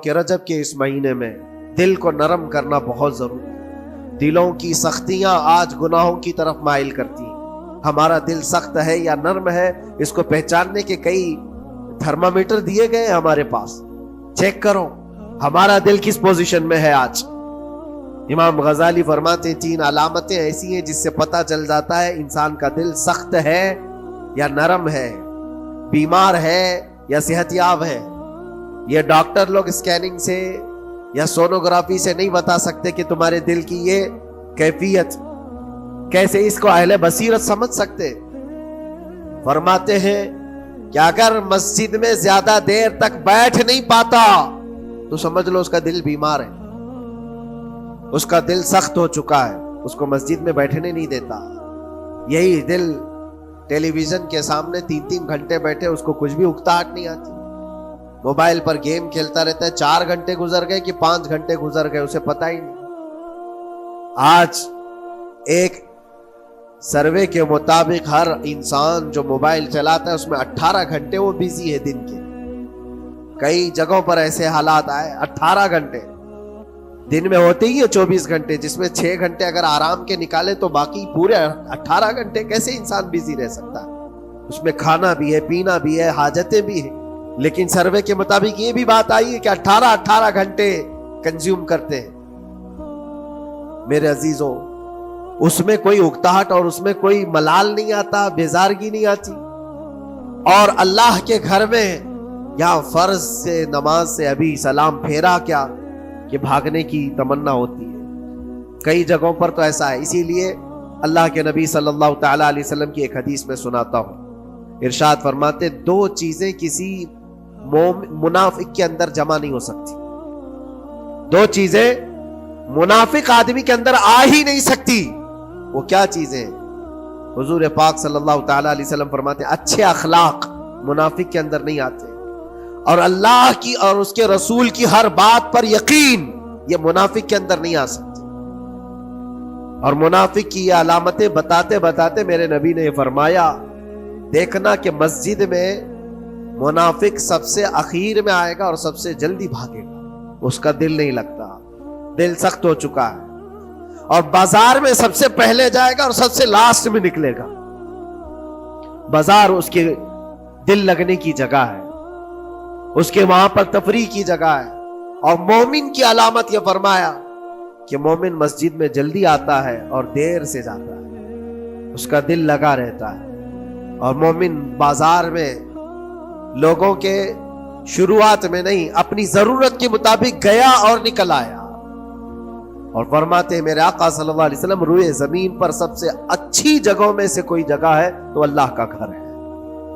کہ رجب کے اس مہینے میں دل کو نرم کرنا بہت ضروری ہے۔ دلوں کی سختیاں آج گناہوں کی طرف مائل کرتی ہیں۔ ہمارا دل سخت ہے یا نرم ہے، اس کو پہچاننے کے کئی تھرمامیٹر دیے گئے ہیں ہمارے پاس۔ چیک کرو ہمارا دل کس پوزیشن میں ہے آج۔ امام غزالی فرماتے ہیں 3 علامتیں ایسی ہیں جس سے پتہ چل جاتا ہے انسان کا دل سخت ہے یا نرم ہے، بیمار ہے یا صحت یاب ہے۔ یہ ڈاکٹر لوگ اسکیننگ سے یا سونوگرافی سے نہیں بتا سکتے کہ تمہارے دل کی یہ کیفیت کیسے، اس کو اہل بصیرت سمجھ سکتے۔ فرماتے ہیں کہ اگر مسجد میں زیادہ دیر تک بیٹھ نہیں پاتا تو سمجھ لو اس کا دل بیمار ہے، اس کا دل سخت ہو چکا ہے، اس کو مسجد میں بیٹھنے نہیں دیتا۔ یہی دل ٹیلی ویژن کے سامنے 3 گھنٹے بیٹھے، اس کو کچھ بھی اکتاہٹ نہیں آتی، موبائل پر گیم کھیلتا رہتا ہے، 4 گھنٹے گزر گئے کہ 5 گھنٹے گزر گئے اسے پتہ ہی نہیں۔ آج ایک سروے کے مطابق ہر انسان جو موبائل چلاتا ہے اس میں 18 گھنٹے وہ بیزی ہے دن کے۔ کئی جگہوں پر ایسے حالات آئے 18 گھنٹے دن میں ہوتے ہی ہے 24 گھنٹے، جس میں 6 گھنٹے اگر آرام کے نکالے تو باقی پورے 18 گھنٹے کیسے انسان بیزی رہ سکتا ہے؟ اس میں کھانا بھی ہے، پینا بھی ہے، حاجتیں بھی ہیں۔ لیکن سروے کے مطابق یہ بھی بات آئی ہے کہ 18 گھنٹے کنزیوم کرتے ہیں۔ میرے عزیزوں، اس میں کوئی اکتاہٹ اور اس میں کوئی ملال نہیں آتا، بیزارگی نہیں آتی۔ اور اللہ کے گھر میں یا فرض سے نماز سے ابھی سلام پھیرا کیا کہ بھاگنے کی تمنا ہوتی ہے۔ کئی جگہوں پر تو ایسا ہے۔ اسی لیے اللہ کے نبی صلی اللہ تعالی علیہ وسلم کی ایک حدیث میں سناتا ہوں، ارشاد فرماتے 2 چیزیں کسی منافق کے اندر جمع نہیں ہو سکتی، 2 چیزیں منافق آدمی کے اندر آ ہی نہیں سکتی۔ وہ کیا چیزیں؟ حضور پاک صلی اللہ تعالی علیہ وسلم فرماتے اچھے اخلاق منافق کے اندر نہیں آتے، اور اللہ کی اور اس کے رسول کی ہر بات پر یقین یہ منافق کے اندر نہیں آ سکتی۔ اور منافق کی یہ علامتیں بتاتے بتاتے میرے نبی نے یہ فرمایا، دیکھنا کہ مسجد میں منافق سب سے اخیر میں آئے گا اور سب سے جلدی بھاگے گا، اس کا دل نہیں لگتا، دل سخت ہو چکا ہے۔ اور بازار میں سب سے پہلے جائے گا اور سب سے لاسٹ میں نکلے گا۔ بازار اس کے دل لگنے کی جگہ ہے، اس کے وہاں پر تفریح کی جگہ ہے۔ اور مومن کی علامت یہ فرمایا کہ مومن مسجد میں جلدی آتا ہے اور دیر سے جاتا ہے، اس کا دل لگا رہتا ہے۔ اور مومن بازار میں لوگوں کے شروعات میں نہیں، اپنی ضرورت کے مطابق گیا اور نکل آیا۔ اور فرماتے ہیں میرے آقا صلی اللہ علیہ وسلم روئے زمین پر سب سے اچھی جگہوں میں سے کوئی جگہ ہے تو اللہ کا گھر ہے،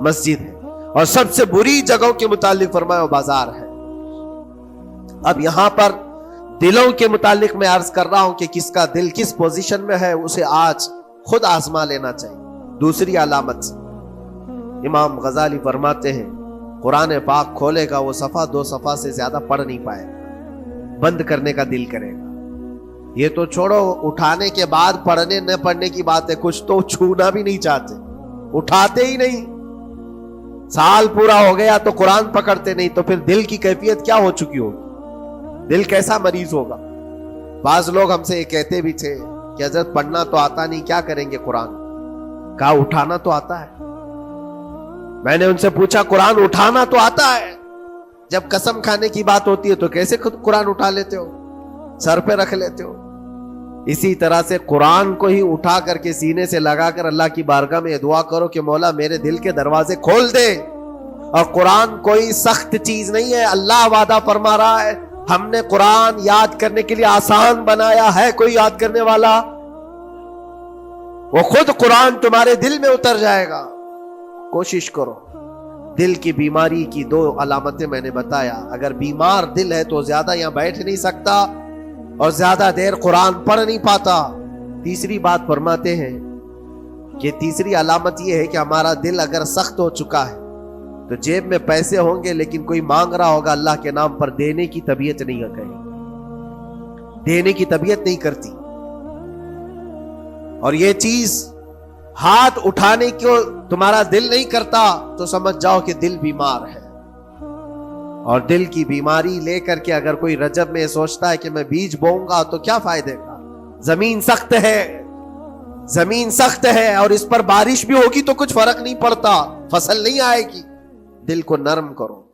مسجد ہے، اور سب سے بری جگہوں کے متعلق فرمایا وہ بازار ہے۔ اب یہاں پر دلوں کے متعلق میں عرض کر رہا ہوں کہ کس کا دل کس پوزیشن میں ہے، اسے آج خود آزما لینا چاہیے۔ دوسری علامت، امام غزالی فرماتے ہیں قرآن پاک کھولے گا وہ صفحہ 2 صفحہ سے زیادہ پڑھ نہیں پائے گا، بند کرنے کا دل کرے گا۔ یہ تو چھوڑو اٹھانے کے بعد پڑھنے نہ پڑھنے کی بات ہے، کچھ تو چھونا بھی نہیں چاہتے، اٹھاتے ہی نہیں۔ سال پورا ہو گیا تو قرآن پکڑتے نہیں، تو پھر دل کی کیفیت کیا ہو چکی ہوگی؟ دل کیسا مریض ہوگا؟ بعض لوگ ہم سے یہ کہتے بھی تھے کہ حضرت پڑھنا تو آتا نہیں، کیا کریں گے قرآن؟ کہا اٹھانا تو آتا ہے۔ میں نے ان سے پوچھا قرآن اٹھانا تو آتا ہے، جب قسم کھانے کی بات ہوتی ہے تو کیسے خود قرآن اٹھا لیتے ہو، سر پہ رکھ لیتے ہو؟ اسی طرح سے قرآن کو ہی اٹھا کر کے سینے سے لگا کر اللہ کی بارگاہ میں دعا کرو کہ مولا میرے دل کے دروازے کھول دے۔ اور قرآن کوئی سخت چیز نہیں ہے، اللہ وعدہ فرما رہا ہے ہم نے قرآن یاد کرنے کے لیے آسان بنایا ہے۔ کوئی یاد کرنے والا؟ وہ خود قرآن تمہارے دل میں اتر جائے گا۔ کوشش کرو۔ دل کی بیماری کی 2 علامتیں میں نے بتایا، اگر بیمار دل ہے تو زیادہ یہاں بیٹھ نہیں سکتا اور زیادہ دیر قرآن پڑھ نہیں پاتا۔ تیسری بات فرماتے ہیں کہ تیسری علامت یہ ہے کہ ہمارا دل اگر سخت ہو چکا ہے تو جیب میں پیسے ہوں گے لیکن کوئی مانگ رہا ہوگا اللہ کے نام پر، دینے کی طبیعت نہیں ہے، دینے کی طبیعت نہیں کرتی۔ اور یہ چیز ہاتھ اٹھانے کو تمہارا دل نہیں کرتا تو سمجھ جاؤ کہ دل بیمار ہے۔ اور دل کی بیماری لے کر کے اگر کوئی رجب میں سوچتا ہے کہ میں بیج بوؤں گا تو کیا فائدے کا؟ زمین سخت ہے، زمین سخت ہے، اور اس پر بارش بھی ہوگی تو کچھ فرق نہیں پڑتا، فصل نہیں آئے گی۔ دل کو نرم کرو۔